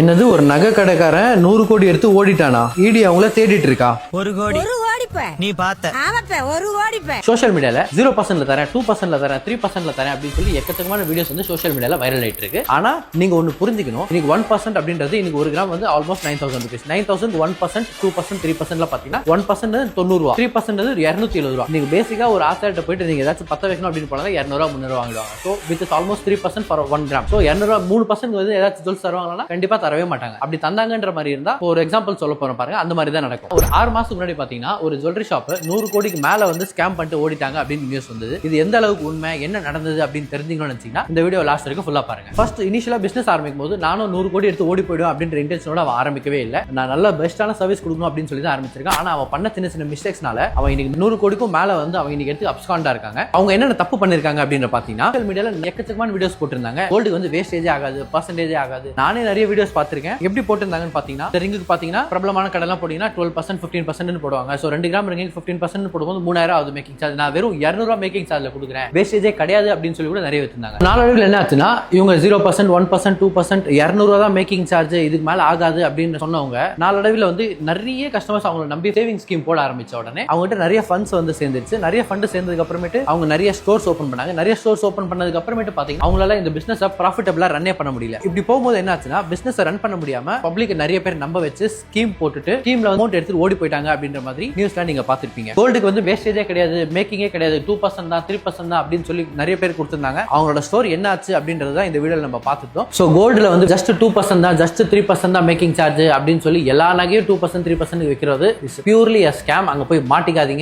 என்னது ஒரு நகை கடைக்காரன் 100 கோடி எடுத்து ஓடிட்டானா? இடி அவங்கள தேடிட்டு இருக்கா. 1 கோடி நீ பார்த்த சோஷியல் மீடியால 0% தரேன், 2% தரேன், 3% தரேன் அப்படின்னு சொல்லி எக்கச்சக்கமான வீடியோஸ் வந்து சோஷியல் மீடியால வைரல் ஆயிட்டு இருக்கு. ஆனா நீங்க ஒன்னு புரிஞ்சுக்கணும், இன்னைக்கு 1% அப்படின்றது இன்னைக்கு ஒரு கிராம் வந்து ஆல்மோஸ்ட் 9,000 rupees. 9,000 1%, 2%, 3% பாத்தீங்கன்னா 1% 90 ரூபா, 3% 270 ரூபா. நீங்க பேசிக்கா ஒரு ஆசாரிட்ட போயிட்டு நீங்க ஏதாச்சும் பத்த வைக்கணும் அப்படின்னு போனா 200 ரூபா 300 ரூபா வாங்குவாங்க. So with is almost 3% for 1 gram. So 200 ரூபா 3% வந்து ஏதாச்சும் ஜுவல்ஸ் தருவாங்கன்னா கண்டிப்பா தரவே மாட்டாங்க. அப்படி தந்தாங்கன்ற மாதிரி இருந்தா ஒரு எக்ஸாம்பிள் சொல்ல போறோம் பாருங்க, அந்த மாதிரி தான் நடக்கும். ஒரு 6 மாசத்துக்கு முன்னாடி பாத்தீங்கன்னா ஒரு ஜுவல்லரி ஷாப் 100 கோடிக்கு மேல வந்து ஸ்கேம் பண்ணிட்டு ஓடிட்டாங்க அப்படின்னு நியூஸ் வந்தது. இது எந்த அளவுக்கு உண்மை, என்ன நடந்தது அப்படின்னு தெரிஞ்சுக்கணும்னு நினைச்சீங்கன்னா இந்த வீடியோ லாஸ்ட் வரைக்கும் ஃபுல்லா பாருங்க. ஃபர்ஸ்ட் இனிஷியலா பிசினஸ் ஆரம்பிக்கும் போது நானும் 100 கோடி எடுத்து ஓடி போயிடும் அப்படின்ற இன்டென்ஷனோட அவன் ஆரம்பிக்கவே இல்லை. நான் நல்ல பெஸ்டான சர்வீஸ் கொடுக்கணும் அப்படின்னு சொல்லி தான் ஆரம்பிச்சிருக்கேன். ஆனா அவன் பண்ண சின்ன சின்ன மிஸ்டேக்ஸ்னால அவன் இன்னைக்கு 100 கோடிக்கும் மேல வந்து அவங்க இன்னைக்கு எடுத்து அப்ஸ்காண்டா இருக்காங்க. அவங்க என்னென்ன தப்பு பண்ணிருக்காங்க அப்படின்னு பாத்தீங்கன்னா சோஷியல் மீடியால எக்கச்சக்கமான வீடியோஸ் போட்டிருந்தாங்க. கோல்டுக்கு வந்து வேஸ்டேஜே ஆகாது, பர்சன்டேஜே ஆகாது. நானே நிறைய வீடியோஸ் பார்த்திருக்கேன். எப்படி போட்டிருந்தாங்கன்னு பாத்தீங்கன்னா ரிங்குக்கு பாத்தீங்கன்னா பிரபலமான கடலாம் போட்டீங்கன்னா 12%, 15% போடுவாங்க. சோ 2 கிராம் ரிங்குக்கு 15% போடும்போது 3000 ஆகுது மேக்கிங் சார்ஜ். நான் வெறும் 200 ரூபாய் மேக்கிங் சார்ஜ்ல கொடுக்குறேன், வேஸ்டேஜே கிடையாது அப்படின்னு சொல்லி கூட நிறைய வச்சிருந்தாங்க. நாளடைவில் என்ன ஆச்சுன்னா இவங்க 0%, 1%, 2%, 200 ரூபா தான் மேக்கிங் சார்ஜ், இதுக்கு மேல ஆகாது அப்படின்னு சொன்னவங்க நாளடைவில் வந்து நிறைய கஸ்டமர்ஸ் அவங்களை நம்பி சேவிங் ஸ்கீம் போட ஆரம்பிச்ச உடனே அவங்ககிட்ட நிறைய ஃபண்ட்ஸ் வந்து சேர்ந்துருச்சு. நிறைய ஃபண்ட் சேர்ந்ததுக்கு அப்புறமேட்டு அவங்க நிறைய ஸ்டோர்ஸ் ஓபன் பண்ணாங்க. நிறைய ஸ்டோர்ஸ் ஓபன் பண்ணதுக்கு அப்புறமேட்டு பாத்தீங்கன்னா அவங்களால இந்த பிசினஸ் ப்ராஃபிட்டபிளா ரன்னே பண்ண முடியல. இப்படி போகும்போது என்ன ஆச்சுன்னா பிசினஸ் ரன் பண்ண முடியாம பப்ளிக் நிறைய பேர் நம்ப வச்சு ஸ்கீம் போட்டுட்டு ஸ்கீம்ல அமௌண்ட் எடுத்து ஓடி போயிட்டாங்க அப்படின்ற மாதிரி நியூஸ்ல நீங்க பாத்திருப்பீங்க. கோல்டுக்கு வந்து வேஸ்டேஜே கிடையாது, மேக்கிங்கே கிடையாது, 2% தான், 3% தான் அப்படின்னு சொல்லி நிறைய பேர் கொடுத்திருந்தாங்க. அவங்களோட ஸ்டோரி என்ன ஆச்சு அப்படின்றது தான் இந்த வீடியோல நம்ம பார்த்துட்டோம். சோ கோல்டுல வந்து ஜஸ்ட் 2% தான், ஜஸ்ட் 3% தான் மேக்கிங் சார்ஜ் அப்படின்னு சொல்லி எல்லா நகையும் 2%, 3% விற்கிறது இஸ் பியூர்லி a scam. அங்க போய் மாட்டிக்காதீங்க.